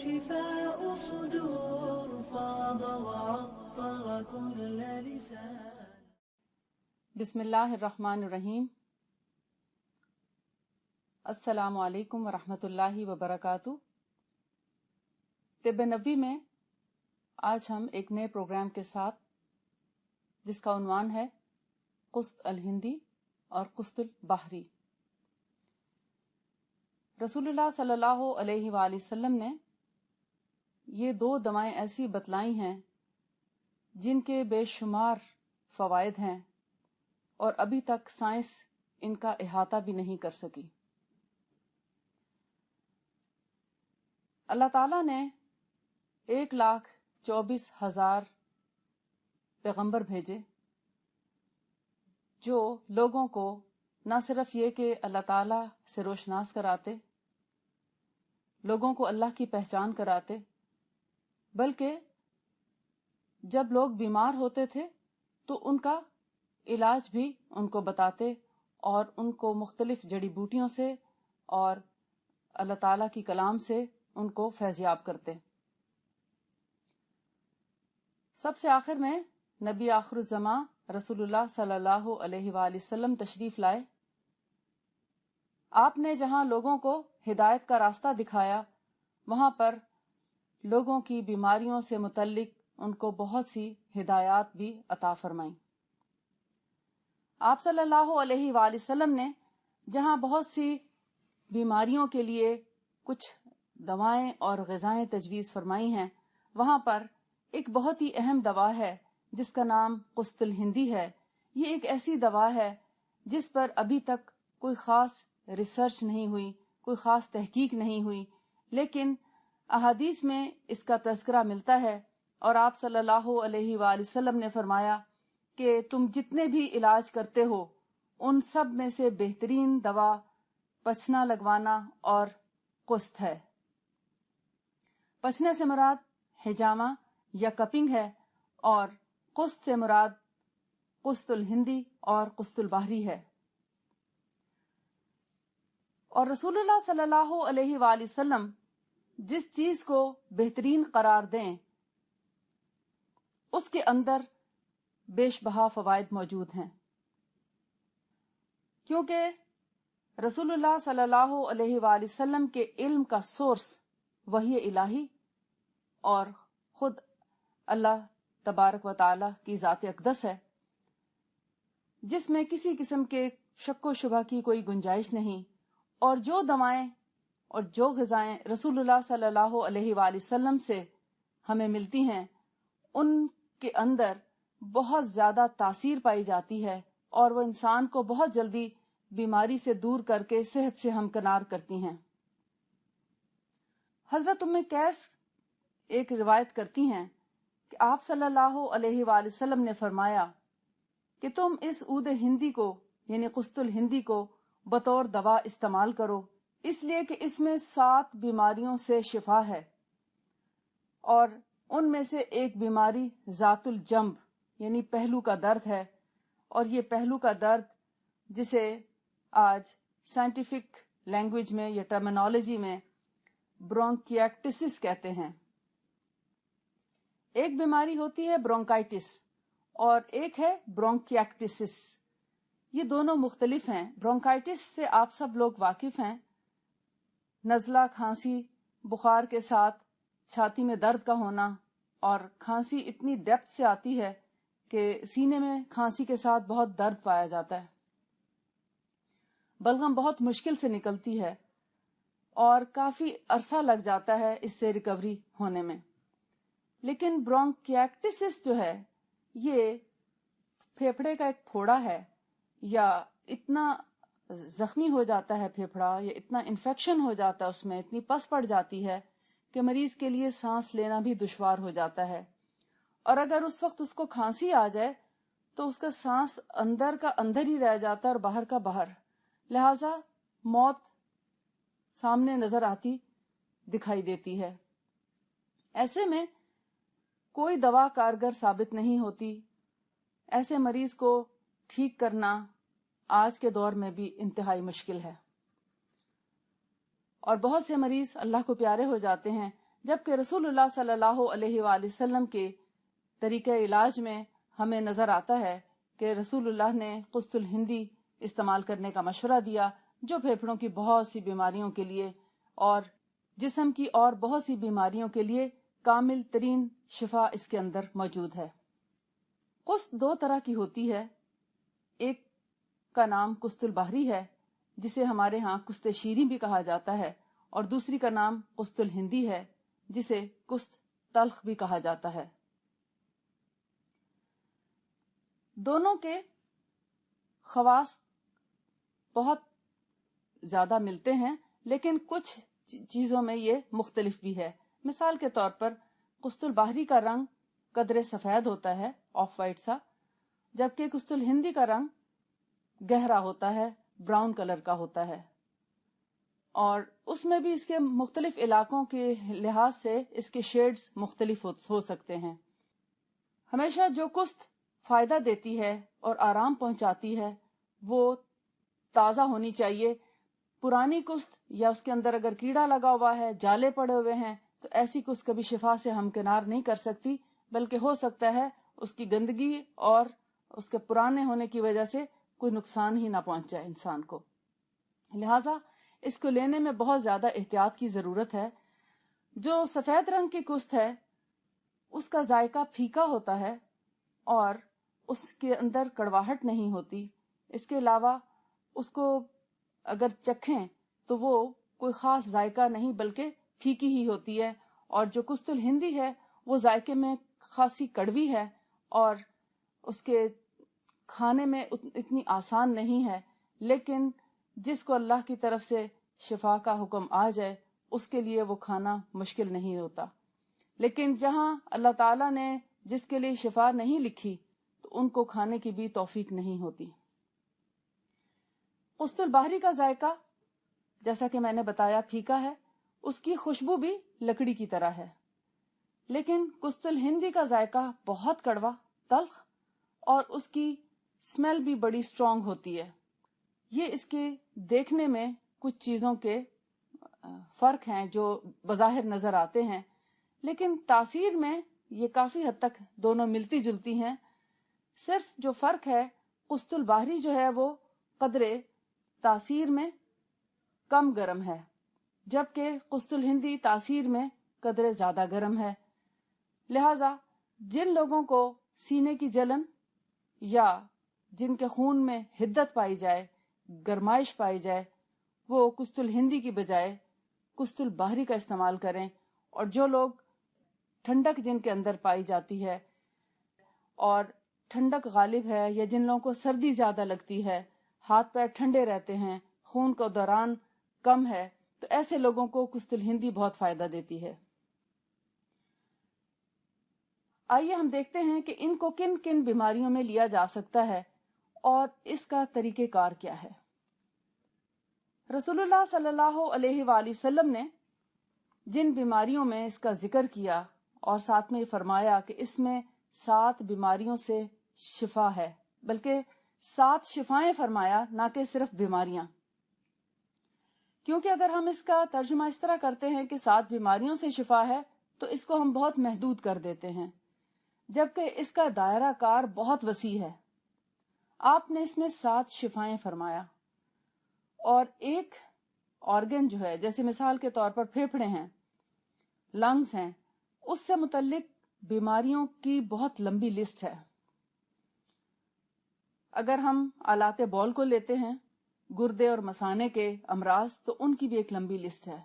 شفاء صدور فاض وعطر كل لسان. بسم اللہ الرحمن الرحیم. السلام علیکم ورحمۃ اللہ وبرکاتہ. طب نبوی میں آج ہم ایک نئے پروگرام کے ساتھ، جس کا عنوان ہے قسط الہندی اور قسط البحری. رسول اللہ صلی اللہ علیہ وآلہ وسلم نے یہ دو دوائیں ایسی بتلائی ہیں جن کے بے شمار فوائد ہیں اور ابھی تک سائنس ان کا احاطہ بھی نہیں کر سکی. اللہ تعالیٰ نے 1,24,000 پیغمبر بھیجے جو لوگوں کو نہ صرف یہ کہ اللہ تعالیٰ سے روشناس کراتے، لوگوں کو اللہ کی پہچان کراتے، بلکہ جب لوگ بیمار ہوتے تھے تو ان کا علاج بھی ان کو بتاتے اور ان کو مختلف جڑی بوٹیوں سے اور اللہ تعالیٰ کی کلام سے ان کو فیضیاب کرتے. سب سے آخر میں نبی آخر الزماں رسول اللہ صلی اللہ علیہ وآلہ وسلم تشریف لائے. آپ نے جہاں لوگوں کو ہدایت کا راستہ دکھایا، وہاں پر لوگوں کی بیماریوں سے متعلق ان کو بہت سی ہدایات بھی عطا فرمائیں. آپ صلی اللہ علیہ وآلہ وسلم نے جہاں بہت سی بیماریوں کے لیے کچھ دوائیں اور غذائیں تجویز فرمائی ہیں، وہاں پر ایک بہت ہی اہم دوا ہے جس کا نام قسط الہندی ہے. یہ ایک ایسی دوا ہے جس پر ابھی تک کوئی خاص ریسرچ نہیں ہوئی، کوئی خاص تحقیق نہیں ہوئی، لیکن احادیث میں اس کا تذکرہ ملتا ہے اور آپ صلی اللہ علیہ وآلہ وسلم نے فرمایا کہ تم جتنے بھی علاج کرتے ہو ان سب میں سے بہترین دوا پچنا لگوانا اور قسط ہے. پچنے سے مراد حجامہ یا کپنگ ہے اور قسط سے مراد قسط الہندی اور قسط البحری ہے. اور رسول اللہ صلی اللہ علیہ وآلہ وسلم جس چیز کو بہترین قرار دیں اس کے اندر بیش بہا فوائد موجود ہیں، کیونکہ رسول اللہ صلی اللہ علیہ وآلہ وسلم کے علم کا سورس وحی الہی اور خود اللہ تبارک و تعالی کی ذات اقدس ہے، جس میں کسی قسم کے شک و شبہ کی کوئی گنجائش نہیں. اور جو دوائیں اور جو غذائیں رسول اللہ صلی اللہ علیہ وآلہ وسلم سے ہمیں ملتی ہیں ان کے اندر بہت زیادہ تاثیر پائی جاتی ہے اور وہ انسان کو بہت جلدی بیماری سے دور کر کے صحت سے ہمکنار کرتی ہیں. حضرت ام قیس ایک روایت کرتی ہیں کہ آپ صلی اللہ علیہ وآلہ وسلم نے فرمایا کہ تم اس عود ہندی کو یعنی قسط الہندی کو بطور دوا استعمال کرو، اس لیے کہ اس میں 7 بیماریوں سے شفا ہے، اور ان میں سے ایک بیماری ذات الجنب یعنی پہلو کا درد ہے. اور یہ پہلو کا درد جسے آج سائنٹیفک لینگویج میں یا ٹرمینالوجی میں برونکیکٹسس کہتے ہیں. ایک بیماری ہوتی ہے برونکائٹس اور ایک ہے برونکیکٹسس. یہ دونوں مختلف ہیں. برونکائٹس سے آپ سب لوگ واقف ہیں، نزلہ کھانسی، بخار کے ساتھ چھاتی میں درد کا ہونا، اور کھانسی اتنی ڈیپتھ سے آتی ہے کہ سینے میں کھانسی کے ساتھ بہت درد پایا جاتا ہے، بلغم بہت مشکل سے نکلتی ہے اور کافی عرصہ لگ جاتا ہے اس سے ریکوری ہونے میں. لیکن برونکیکٹسس جو ہے یہ پھیپھڑے کا ایک پھوڑا ہے، یا اتنا زخمی ہو جاتا ہے پھیپھڑا، یا اتنا انفیکشن ہو جاتا ہے، اس میں اتنی پس پڑ جاتی ہے کہ مریض کے لیے سانس لینا بھی دشوار ہو جاتا ہے. اور اگر اس وقت اس کو کھانسی آ جائے تو اس کا سانس اندر کا اندر ہی رہ جاتا ہے اور باہر کا باہر، لہذا موت سامنے نظر آتی دکھائی دیتی ہے. ایسے میں کوئی دوا کارگر ثابت نہیں ہوتی. ایسے مریض کو ٹھیک کرنا آج کے دور میں بھی انتہائی مشکل ہے، اور بہت سے مریض اللہ کو پیارے ہو جاتے ہیں جبکہ رسول اللہ صلی اللہ علیہ وآلہ وسلم کے طریقہ علاج میں ہمیں نظر آتا ہے کہ رسول اللہ نے قسط الہندی استعمال کرنے کا مشورہ دیا، جو پھیپھڑوں کی بہت سی بیماریوں کے لیے اور جسم کی اور بہت سی بیماریوں کے لیے کامل ترین شفا اس کے اندر موجود ہے۔ قسط دو طرح کی ہوتی ہے، ایک کا نام قسط البحری ہے جسے ہمارے ہاں قسط شیریں بھی کہا جاتا ہے، اور دوسری کا نام قسط الہندی ہے جسے قسط تلخ بھی کہا جاتا ہے۔ دونوں کے خواص بہت زیادہ ملتے ہیں، لیکن کچھ چیزوں میں یہ مختلف بھی ہے۔ مثال کے طور پر قسط البحری کا رنگ قدرے سفید ہوتا ہے، آف وائٹ سا، جبکہ قسط الہندی کا رنگ گہرا ہوتا ہے، براؤن کلر کا ہوتا ہے، اور اس میں بھی اس کے مختلف علاقوں کے لحاظ سے اس کے شیڈز مختلف ہو سکتے ہیں۔ ہمیشہ جو قسط فائدہ دیتی ہے اور آرام پہنچاتی ہے وہ تازہ ہونی چاہیے۔ پرانی قسط یا اس کے اندر اگر کیڑا لگا ہوا ہے، جالے پڑے ہوئے ہیں، تو ایسی قسط کبھی شفا سے ہمکنار نہیں کر سکتی، بلکہ ہو سکتا ہے اس کی گندگی اور اس کے پرانے ہونے کی وجہ سے کوئی نقصان ہی نہ پہنچائے انسان کو۔ لہٰذا اس کو لینے میں بہت زیادہ احتیاط کی ضرورت ہے۔ جو سفید رنگ کی قسط ہے اس کا ذائقہ پھیکا ہوتا ہے اور اس کے اندر کڑواہٹ نہیں ہوتی۔ اس کے علاوہ اس کو اگر چکھیں تو وہ کوئی خاص ذائقہ نہیں بلکہ پھیکی ہی ہوتی ہے، اور جو قسط الہندی ہے وہ ذائقے میں خاصی کڑوی ہے اور اس کے کھانے میں اتنی آسان نہیں ہے، لیکن جس کو اللہ کی طرف سے شفا کا حکم آ جائے اس کے لیے وہ کھانا مشکل نہیں ہوتا۔ لیکن جہاں اللہ تعالیٰ نے جس کے لیے شفا نہیں لکھی تو ان کو کھانے کی بھی توفیق نہیں ہوتی۔ قسط البحری کا ذائقہ جیسا کہ میں نے بتایا پھیکا ہے، اس کی خوشبو بھی لکڑی کی طرح ہے، لیکن قسط الہندی کا ذائقہ بہت کڑوا، تلخ، اور اس کی اسمیل بھی بڑی اسٹرانگ ہوتی ہے۔ یہ اس کے دیکھنے میں کچھ چیزوں کے فرق ہیں جو بظاہر نظر آتے ہیں، لیکن تاثیر میں یہ کافی حد تک دونوں ملتی جلتی ہیں۔ صرف جو فرق ہے، قسط البحری جو ہے وہ قدرے تاثیر میں کم گرم ہے، جبکہ قسط الہندی تاثیر میں قدرے زیادہ گرم ہے۔ لہذا جن لوگوں کو سینے کی جلن یا جن کے خون میں حدت پائی جائے، گرمائش پائی جائے، وہ قسط الہندی کی بجائے قسط البحری کا استعمال کریں، اور جو لوگ ٹھنڈک جن کے اندر پائی جاتی ہے اور ٹھنڈک غالب ہے، یا جن لوگوں کو سردی زیادہ لگتی ہے، ہاتھ پیر ٹھنڈے رہتے ہیں، خون کا دوران کم ہے، تو ایسے لوگوں کو قسط الہندی بہت فائدہ دیتی ہے۔ آئیے ہم دیکھتے ہیں کہ ان کو کن کن بیماریوں میں لیا جا سکتا ہے اور اس کا طریقہ کار کیا ہے۔ رسول اللہ صلی اللہ علیہ وآلہ وسلم نے جن بیماریوں میں اس کا ذکر کیا اور ساتھ میں فرمایا کہ اس میں 7 بیماریوں سے شفا ہے، بلکہ 7 شفائیں فرمایا، نہ کہ صرف بیماریاں، کیونکہ اگر ہم اس کا ترجمہ اس طرح کرتے ہیں کہ 7 بیماریوں سے شفا ہے تو اس کو ہم بہت محدود کر دیتے ہیں، جبکہ اس کا دائرہ کار بہت وسیع ہے۔ آپ نے اس میں 7 شفائیں فرمایا، اور ایک آرگن جو ہے، جیسے مثال کے طور پر پھیپھڑے ہیں، لنگز ہیں، اس سے متعلق بیماریوں کی بہت لمبی لسٹ ہے۔ اگر ہم آلات بول کو لیتے ہیں، گردے اور مثانے کے امراض، تو ان کی بھی ایک لمبی لسٹ ہے۔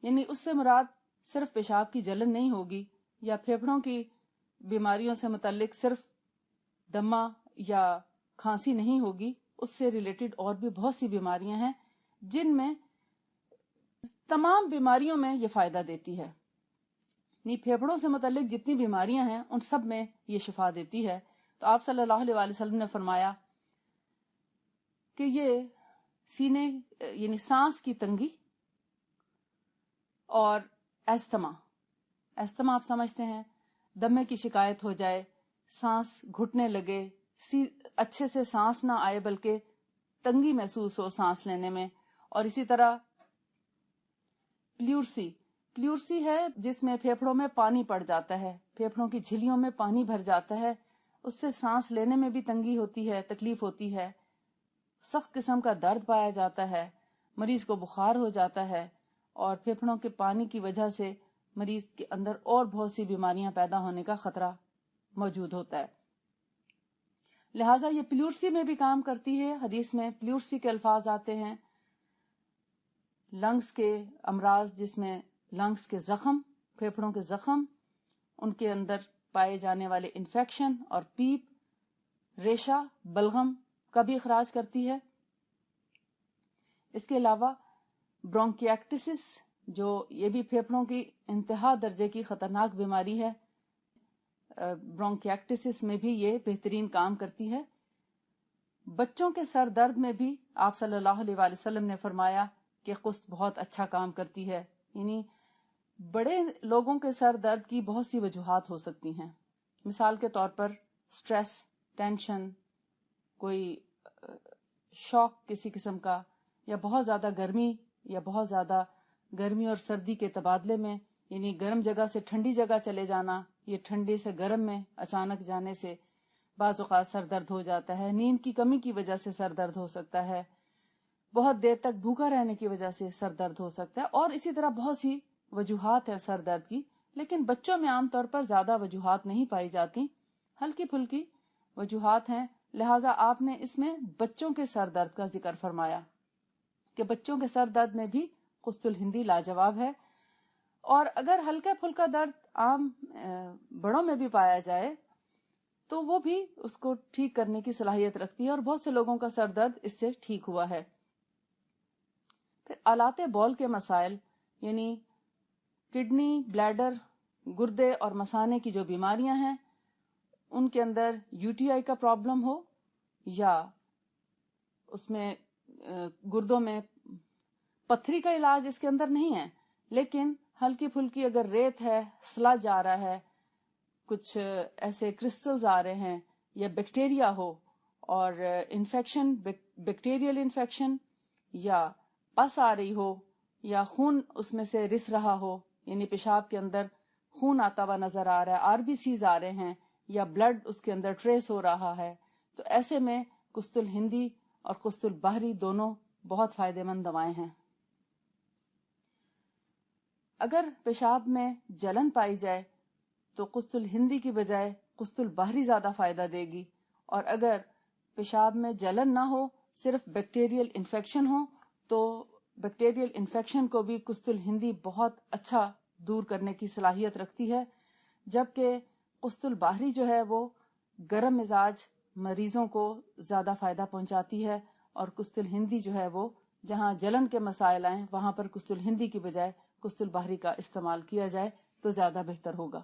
یعنی اس سے مراد صرف پیشاب کی جلن نہیں ہوگی، یا پھیپھڑوں کی بیماریوں سے متعلق صرف دمہ یا کھانسی نہیں ہوگی، اس سے ریلیٹڈ اور بھی بہت سی بیماریاں ہیں جن میں تمام بیماریوں میں یہ فائدہ دیتی ہے۔ یعنی پھیپھڑوں سے متعلق جتنی بیماریاں ہیں ان سب میں یہ شفا دیتی ہے۔ تو آپ صلی اللہ علیہ وآلہ وسلم نے فرمایا کہ یہ سینے یعنی سانس کی تنگی اور ایستھما آپ سمجھتے ہیں، دمے کی شکایت ہو جائے، سانس گھٹنے لگے، اچھے سے سانس نہ آئے بلکہ تنگی محسوس ہو سانس لینے میں، اور اسی طرح پلیورسی پلیورسی ہے جس میں پھیپھڑوں میں پانی پڑ جاتا ہے، پھیپھڑوں کی جھلیوں میں پانی بھر جاتا ہے، اس سے سانس لینے میں بھی تنگی ہوتی ہے، تکلیف ہوتی ہے، سخت قسم کا درد پایا جاتا ہے، مریض کو بخار ہو جاتا ہے، اور پھیپھڑوں کے پانی کی وجہ سے مریض کے اندر اور بہت سی بیماریاں پیدا ہونے کا خطرہ موجود ہوتا ہے. لہٰذا یہ پلیورسی میں بھی کام کرتی ہے. حدیث میں پلیورسی کے الفاظ آتے ہیں. لنگز کے امراض جس میں لنگز کے زخم، پھیپھڑوں کے زخم، ان کے اندر پائے جانے والے انفیکشن اور پیپ، ریشہ، بلغم کا بھی اخراج کرتی ہے. اس کے علاوہ برونکیکٹسس، جو یہ بھی پھیپھڑوں کی انتہا درجے کی خطرناک بیماری ہے، برونکیکٹسس میں بھی یہ بہترین کام کرتی ہے. بچوں کے سر درد میں بھی آپ صلی اللہ علیہ وآلہ وسلم نے فرمایا کہ قسط بہت اچھا کام کرتی ہے. یعنی بڑے لوگوں کے سر درد کی بہت سی وجوہات ہو سکتی ہیں. مثال کے طور پر سٹریس، ٹینشن، کوئی شوق کسی قسم کا، یا بہت زیادہ گرمی، یا بہت زیادہ گرمی اور سردی کے تبادلے میں، یعنی گرم جگہ سے ٹھنڈی جگہ چلے جانا، یہ ٹھنڈے سے گرم میں اچانک جانے سے بعض اوقات سر درد ہو جاتا ہے. نیند کی کمی کی وجہ سے سر درد ہو سکتا ہے، بہت دیر تک بھوکا رہنے کی وجہ سے سر درد ہو سکتا ہے، اور اسی طرح بہت سی وجوہات ہیں سر درد کی. لیکن بچوں میں عام طور پر زیادہ وجوہات نہیں پائی جاتی، ہلکی پھلکی وجوہات ہیں. لہٰذا آپ نے اس میں بچوں کے سر درد کا ذکر فرمایا کہ بچوں کے سر درد میں بھی قسط الہندی لاجواب ہے. اور اگر ہلکا پھلکا درد عام بڑوں میں بھی پایا جائے تو وہ بھی اس کو ٹھیک کرنے کی صلاحیت رکھتی ہے، اور بہت سے لوگوں کا سر درد اس سے ٹھیک ہوا ہے. پھر آلات بول کے مسائل، یعنی کڈنی، بلیڈر، گردے اور مثانے کی جو بیماریاں ہیں، ان کے اندر یو ٹی آئی کا پرابلم ہو، یا اس میں گردوں میں پتھری کا علاج اس کے اندر نہیں ہے، لیکن ہلکی پھلکی اگر ریت ہے، سلج آ رہا ہے، کچھ ایسے کرسٹلز آ رہے ہیں، یا بیکٹیریا ہو، اور انفیکشن، بیکٹیریل انفیکشن، یا پس آ رہی ہو، یا خون اس میں سے رس رہا ہو، یعنی پیشاب کے اندر خون آتا ہوا نظر آ رہا ہے، آر بی سیز آ رہے ہیں، یا بلڈ اس کے اندر ٹریس ہو رہا ہے، تو ایسے میں قسط الہندی اور قسط البحری دونوں بہت فائدہ مند دوائیں ہیں. اگر پیشاب میں جلن پائی جائے تو قسط الہندی کی بجائے قسط البحری زیادہ فائدہ دے گی، اور اگر پیشاب میں جلن نہ ہو، صرف بیکٹیریل انفیکشن ہو، تو بیکٹیریل انفیکشن کو بھی قسط الہندی بہت اچھا دور کرنے کی صلاحیت رکھتی ہے. جبکہ قسط البحری جو ہے وہ گرم مزاج مریضوں کو زیادہ فائدہ پہنچاتی ہے، اور قسط الہندی جو ہے وہ جہاں جلن کے مسائل آئیں وہاں پر قسط الہندی کی بجائے قسط البحری کا استعمال کیا جائے تو زیادہ بہتر ہوگا.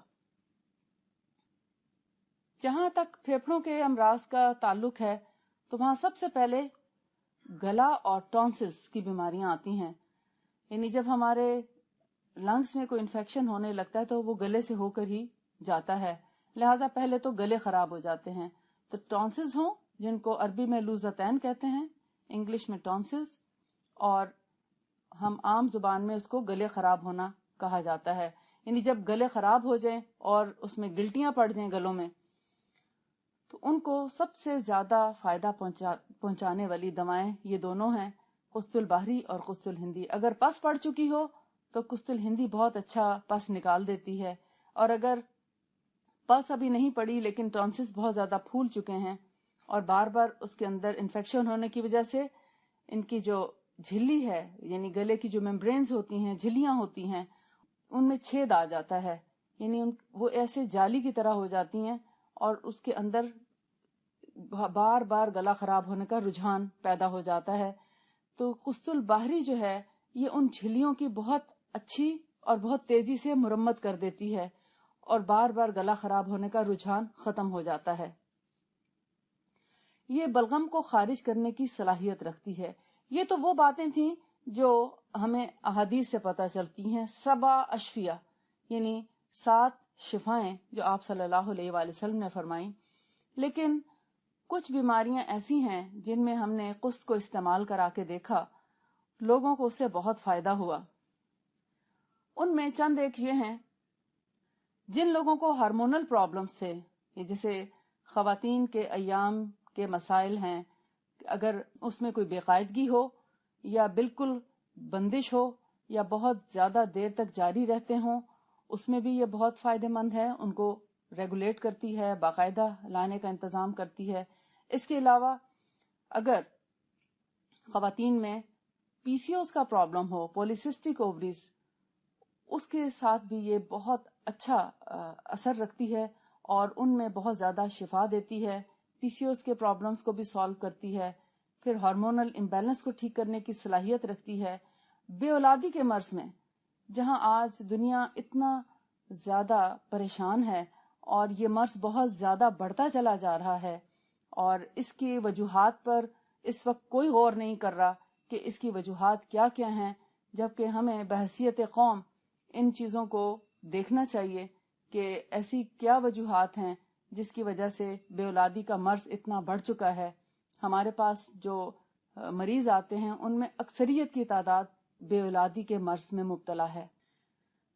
جہاں تک پھیپھڑوں کے امراض کا تعلق ہے تو وہاں سب سے پہلے گلا اور ٹونسلز کی بیماریاں آتی ہیں. یعنی جب ہمارے لنگز میں کوئی انفیکشن ہونے لگتا ہے تو وہ گلے سے ہو کر ہی جاتا ہے، لہٰذا پہلے تو گلے خراب ہو جاتے ہیں. تو ٹونسلز ہوں، جن کو عربی میں لوزتین کہتے ہیں، انگلش میں ٹونسلز، اور ہم عام زبان میں اس کو گلے خراب ہونا کہا جاتا ہے. یعنی جب گلے خراب ہو جائیں اور اس میں گلٹیاں پڑ جائیں گلوں میں، تو ان کو سب سے زیادہ فائدہ پہنچانے والی دوائیں یہ دونوں ہیں، قسط البحری اور قسط الہندی. اگر پس پڑ چکی ہو تو قسط الہندی بہت اچھا پس نکال دیتی ہے، اور اگر پس ابھی نہیں پڑی لیکن ٹونسلز بہت زیادہ پھول چکے ہیں اور بار بار اس کے اندر انفیکشن ہونے کی وجہ سے ان کی جو جھلی ہے، یعنی گلے کی جو ممبرینز ہوتی ہیں، جھلیاں ہوتی ہیں، ان میں چھید آ جاتا ہے، یعنی وہ ایسے جالی کی طرح ہو جاتی ہیں، اور اس کے اندر بار بار گلا خراب ہونے کا رجحان پیدا ہو جاتا ہے. تو قسط البحری جو ہے یہ ان جھلیوں کی بہت اچھی اور بہت تیزی سے مرمت کر دیتی ہے، اور بار بار گلا خراب ہونے کا رجحان ختم ہو جاتا ہے. یہ بلغم کو خارج کرنے کی صلاحیت رکھتی ہے. یہ تو وہ باتیں تھیں جو ہمیں احادیث سے پتہ چلتی ہیں. 7 اشفیہ یعنی 7 شفائیں جو آپ صلی اللہ علیہ وآلہ وسلم نے فرمائیں. لیکن کچھ بیماریاں ایسی ہیں جن میں ہم نے قسط کو استعمال کرا کے دیکھا، لوگوں کو اس سے بہت فائدہ ہوا. ان میں چند ایک یہ ہیں جن لوگوں کو ہارمونل پرابلمز تھے، یہ جیسے خواتین کے ایام کے مسائل ہیں، اگر اس میں کوئی بے قاعدگی ہو یا بالکل بندش ہو یا بہت زیادہ دیر تک جاری رہتے ہوں، اس میں بھی یہ بہت فائدہ مند ہے، ان کو ریگولیٹ کرتی ہے، باقاعدہ لانے کا انتظام کرتی ہے۔ اس کے علاوہ اگر خواتین میں پی سی اوز کا پرابلم ہو، پولیسسٹک اووریز، اس کے ساتھ بھی یہ بہت اچھا اثر رکھتی ہے اور ان میں بہت زیادہ شفا دیتی ہے، پی سی اوز کے پرابلمس کو بھی سالو کرتی ہے، پھر ہارمونل امبیلنس کو ٹھیک کرنے کی صلاحیت رکھتی ہے۔ بے اولادی کے مرض میں جہاں آج دنیا اتنا زیادہ پریشان ہے اور یہ مرض بہت زیادہ بڑھتا چلا جا رہا ہے اور اس کی وجوہات پر اس وقت کوئی غور نہیں کر رہا کہ اس کی وجوہات کیا کیا ہیں، جبکہ ہمیں بحیثیت قوم ان چیزوں کو دیکھنا چاہیے کہ ایسی کیا وجوہات ہیں جس کی وجہ سے بے اولادی کا مرض اتنا بڑھ چکا ہے۔ ہمارے پاس جو مریض آتے ہیں ان میں اکثریت کی تعداد بے اولادی کے مرض میں مبتلا ہے۔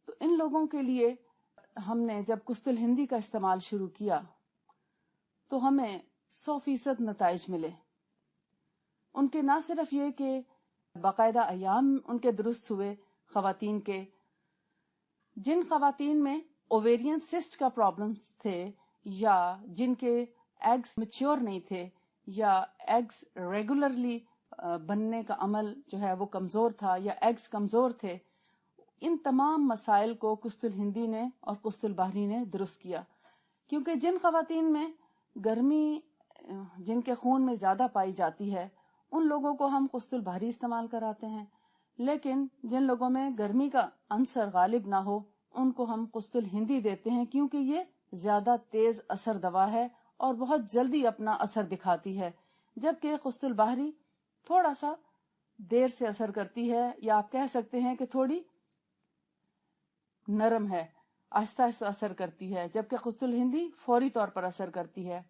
تو ان لوگوں کے لیے ہم نے جب قسط الہندی کا استعمال شروع کیا تو ہمیں 100% نتائج ملے۔ ان کے نہ صرف یہ کہ باقاعدہ ایام ان کے درست ہوئے خواتین کے، جن خواتین میں اوویرین سسٹ کا پرابلمس تھے یا جن کے ایگز میچور نہیں تھے یا ایگز ریگولرلی بننے کا عمل جو ہے وہ کمزور تھا یا ایگز کمزور تھے، ان تمام مسائل کو قسط الہندی نے اور قسط البحری نے درست کیا۔ کیونکہ جن خواتین میں گرمی جن کے خون میں زیادہ پائی جاتی ہے ان لوگوں کو ہم قسط البحری استعمال کراتے ہیں، لیکن جن لوگوں میں گرمی کا عنصر غالب نہ ہو ان کو ہم قسط الہندی دیتے ہیں، کیونکہ یہ زیادہ تیز اثر دوا ہے اور بہت جلدی اپنا اثر دکھاتی ہے، جبکہ قسط البحری تھوڑا سا دیر سے اثر کرتی ہے، یا آپ کہہ سکتے ہیں کہ تھوڑی نرم ہے، آہستہ آہستہ اثر کرتی ہے، جبکہ قسط الہندی فوری طور پر اثر کرتی ہے۔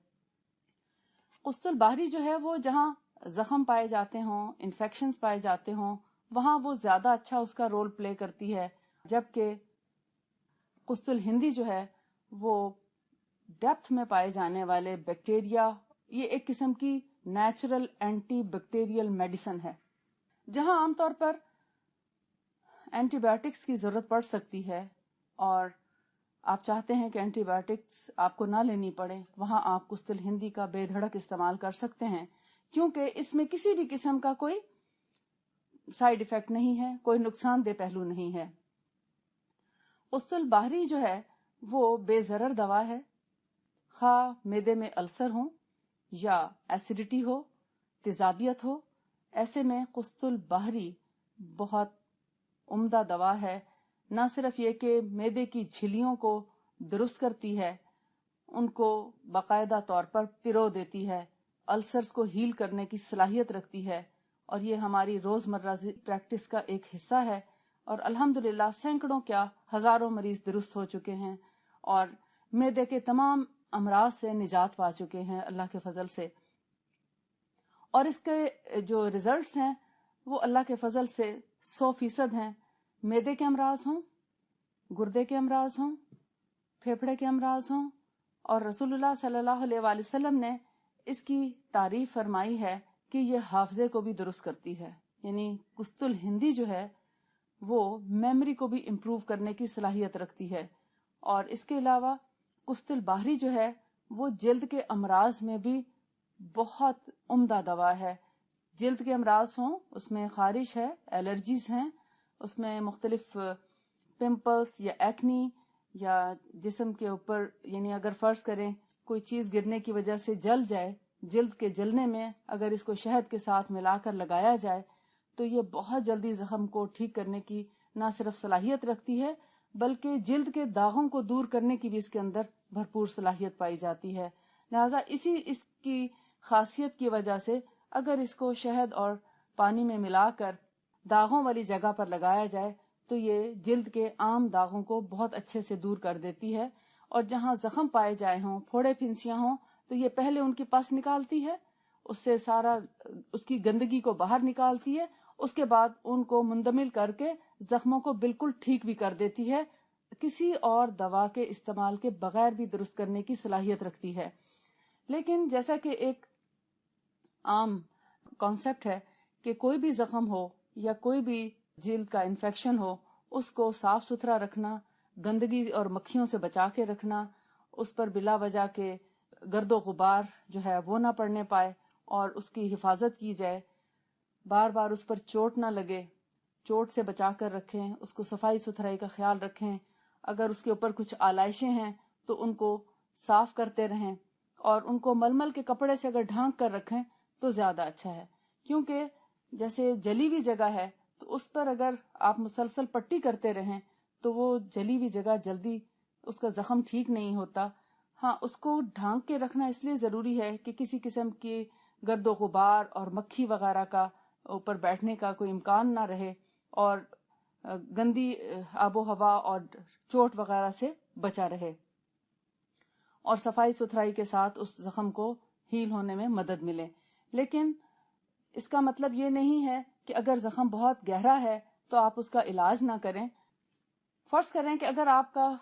قسط البحری جو ہے وہ جہاں زخم پائے جاتے ہوں، انفیکشنز پائے جاتے ہوں، وہاں وہ زیادہ اچھا اس کا رول پلے کرتی ہے، جبکہ قسط الہندی جو ہے وہ ڈیپتھ میں پائے جانے والے بیکٹیریا، یہ ایک قسم کی نیچرل اینٹی بیکٹیریل میڈیسن ہے۔ جہاں عام طور پر اینٹی بایوٹکس کی ضرورت پڑ سکتی ہے اور آپ چاہتے ہیں کہ اینٹی بایوٹکس آپ کو نہ لینی پڑے، وہاں آپ قسط الہندی کا بے دھڑک استعمال کر سکتے ہیں، کیونکہ اس میں کسی بھی قسم کا کوئی سائیڈ ایفیکٹ نہیں ہے، کوئی نقصان دہ پہلو نہیں ہے۔ قسط البحری جو ہے وہ بے ضرر دوا ہے، خواہ معدے میں السر ہو یا ایسیڈیٹی ہو، تیزابیت ہو، ایسے میں قسط البحری بہت عمدہ دوا ہے۔ نہ صرف یہ کہ معدے کی جھلیوں کو درست کرتی ہے، ان کو باقاعدہ طور پر پرو دیتی ہے، السرز کو ہیل کرنے کی صلاحیت رکھتی ہے، اور یہ ہماری روزمرہ پریکٹس کا ایک حصہ ہے، اور الحمدللہ سینکڑوں کیا ہزاروں مریض درست ہو چکے ہیں اور معدے کے تمام امراض سے نجات پا چکے ہیں اللہ کے فضل سے۔ اور اس کے جو ریزلٹس ہیں وہ اللہ کے فضل سے 100% ہیں، معدے کے امراض ہوں، گردے کے امراض ہوں، پھیپھڑے کے امراض ہوں، اور رسول اللہ صلی اللہ علیہ وآلہ وسلم نے اس کی تعریف فرمائی ہے کہ یہ حافظے کو بھی درست کرتی ہے، یعنی قسط الہندی جو ہے وہ میموری کو بھی امپروو کرنے کی صلاحیت رکھتی ہے۔ اور اس کے علاوہ قسط البحری جو ہے وہ جلد کے امراض میں بھی بہت عمدہ دوا ہے۔ جلد کے امراض ہوں، اس میں خارش ہے، الرجیز ہیں، اس میں مختلف پمپلز یا ایکنی یا جسم کے اوپر، یعنی اگر فرض کریں کوئی چیز گرنے کی وجہ سے جل جائے، جلد کے جلنے میں اگر اس کو شہد کے ساتھ ملا کر لگایا جائے تو یہ بہت جلدی زخم کو ٹھیک کرنے کی نہ صرف صلاحیت رکھتی ہے بلکہ جلد کے داغوں کو دور کرنے کی بھی اس کے اندر بھرپور صلاحیت پائی جاتی ہے۔ لہذا اس کی خاصیت کی وجہ سے اگر اس کو شہد اور پانی میں ملا کر داغوں والی جگہ پر لگایا جائے تو یہ جلد کے عام داغوں کو بہت اچھے سے دور کر دیتی ہے، اور جہاں زخم پائے جائے ہوں، پھوڑے پھنسیاں ہوں، تو یہ پہلے ان کی پس نکالتی ہے، اس سے سارا اس کی گندگی کو باہر نکالتی ہے، اس کے بعد ان کو مندمل کر کے زخموں کو بالکل ٹھیک بھی کر دیتی ہے، کسی اور دوا کے استعمال کے بغیر بھی درست کرنے کی صلاحیت رکھتی ہے۔ لیکن جیسا کہ ایک عام کانسیپٹ ہے کہ کوئی بھی زخم ہو یا کوئی بھی جلد کا انفیکشن ہو، اس کو صاف ستھرا رکھنا، گندگی اور مکھیوں سے بچا کے رکھنا، اس پر بلا وجہ کے گرد و غبار جو ہے وہ نہ پڑنے پائے اور اس کی حفاظت کی جائے، بار بار اس پر چوٹ نہ لگے، چوٹ سے بچا کر رکھیں، اس کو صفائی ستھرائی کا خیال رکھیں، اگر اس کے اوپر کچھ آلائشیں ہیں تو ان کو صاف کرتے رہیں اور ان کو ململ کے کپڑے سے اگر ڈھانک کر رکھیں تو زیادہ اچھا ہے، کیونکہ جیسے جلی ہوئی جگہ ہے تو اس پر اگر آپ مسلسل پٹی کرتے رہیں تو وہ جلی ہوئی جگہ جلدی اس کا زخم ٹھیک نہیں ہوتا۔ ہاں، اس کو ڈھانک کے رکھنا اس لیے ضروری ہے کہ کسی قسم کی گرد و غبار اور مکھی وغیرہ کا اوپر بیٹھنے کا کوئی امکان نہ رہے اور گندی آب و ہوا اور چوٹ وغیرہ سے بچا رہے اور صفائی ستھرائی کے ساتھ اس زخم کو ہیل ہونے میں مدد ملے۔ لیکن اس کا مطلب یہ نہیں ہے کہ اگر زخم بہت گہرا ہے تو آپ اس کا علاج نہ کریں۔ فرض کریں کہ اگر آپ کا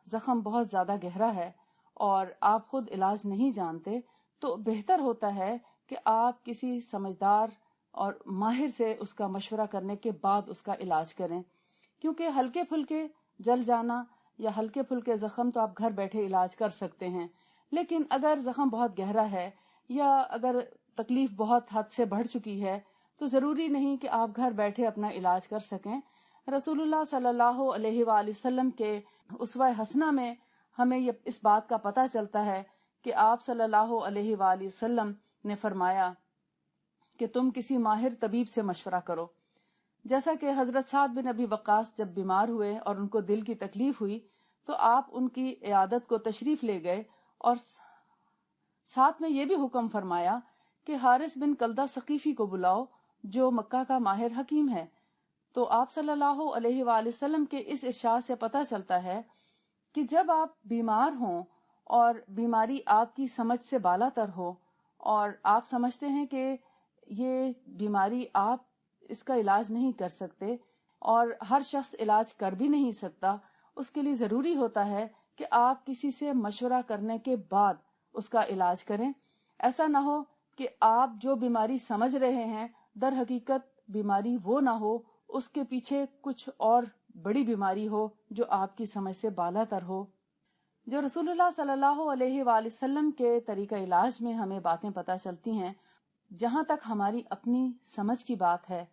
زخم بہت زیادہ گہرا ہے اور آپ خود علاج نہیں جانتے تو بہتر ہوتا ہے کہ آپ کسی سمجھدار اور ماہر سے اس کا مشورہ کرنے کے بعد اس کا علاج کریں، کیونکہ ہلکے پھلکے جل جانا یا ہلکے پھلکے زخم تو آپ گھر بیٹھے علاج کر سکتے ہیں، لیکن اگر زخم بہت گہرا ہے یا اگر تکلیف بہت حد سے بڑھ چکی ہے تو ضروری نہیں کہ آپ گھر بیٹھے اپنا علاج کر سکیں۔ رسول اللہ صلی اللہ علیہ وآلہ وسلم کے اسوہ حسنہ میں ہمیں اس بات کا پتہ چلتا ہے کہ آپ صلی اللہ علیہ وآلہ وسلم نے فرمایا کہ تم کسی ماہر طبیب سے مشورہ کرو۔ جیسا کہ حضرت سعد بن ابی وقاص جب بیمار ہوئے اور ان کو دل کی تکلیف ہوئی تو آپ ان کی عیادت کو تشریف لے گئے اور ساتھ میں یہ بھی حکم فرمایا کہ حارث بن کلدہ ثقیفی کو بلاؤ جو مکہ کا ماہر حکیم ہے۔ تو آپ صلی اللہ علیہ وآلہ وسلم کے اس ارشاد سے پتہ چلتا ہے کہ جب آپ بیمار ہوں اور بیماری آپ کی سمجھ سے بالا تر ہو اور آپ سمجھتے ہیں کہ یہ بیماری آپ اس کا علاج نہیں کر سکتے اور ہر شخص علاج کر بھی نہیں سکتا، اس کے لیے ضروری ہوتا ہے کہ آپ کسی سے مشورہ کرنے کے بعد اس کا علاج کریں۔ ایسا نہ ہو کہ آپ جو بیماری سمجھ رہے ہیں در حقیقت بیماری وہ نہ ہو، اس کے پیچھے کچھ اور بڑی بیماری ہو جو آپ کی سمجھ سے بالا تر ہو۔ جو رسول اللہ صلی اللہ علیہ وآلہ وسلم کے طریقہ علاج میں ہمیں باتیں پتہ چلتی ہیں، جہاں تک ہماری اپنی سمجھ کی بات ہے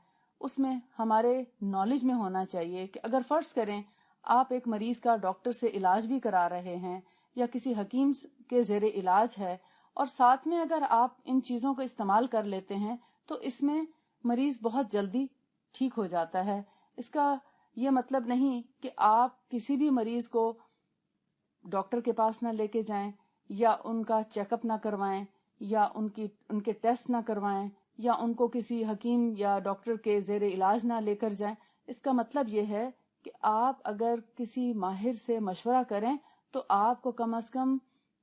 اس میں ہمارے نالج میں ہونا چاہیے کہ اگر فرض کریں آپ ایک مریض کا ڈاکٹر سے علاج بھی کرا رہے ہیں یا کسی حکیم کے زیر علاج ہے اور ساتھ میں اگر آپ ان چیزوں کو استعمال کر لیتے ہیں تو اس میں مریض بہت جلدی ٹھیک ہو جاتا ہے۔ اس کا یہ مطلب نہیں کہ آپ کسی بھی مریض کو ڈاکٹر کے پاس نہ لے کے جائیں یا ان کا چیک اپ نہ کروائیں یا ان کے ٹیسٹ نہ کروائیں یا ان کو کسی حکیم یا ڈاکٹر کے زیر علاج نہ لے کر جائیں۔ اس کا مطلب یہ ہے کہ آپ اگر کسی ماہر سے مشورہ کریں تو آپ کو کم از کم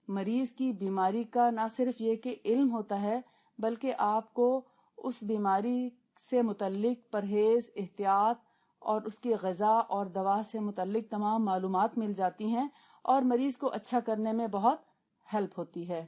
مریض کی بیماری کا نہ صرف یہ کہ علم ہوتا ہے بلکہ آپ کو اس بیماری سے متعلق پرہیز، احتیاط اور اس کی غذا اور دوا سے متعلق تمام معلومات مل جاتی ہیں اور مریض کو اچھا کرنے میں بہت ہیلپ ہوتی ہے۔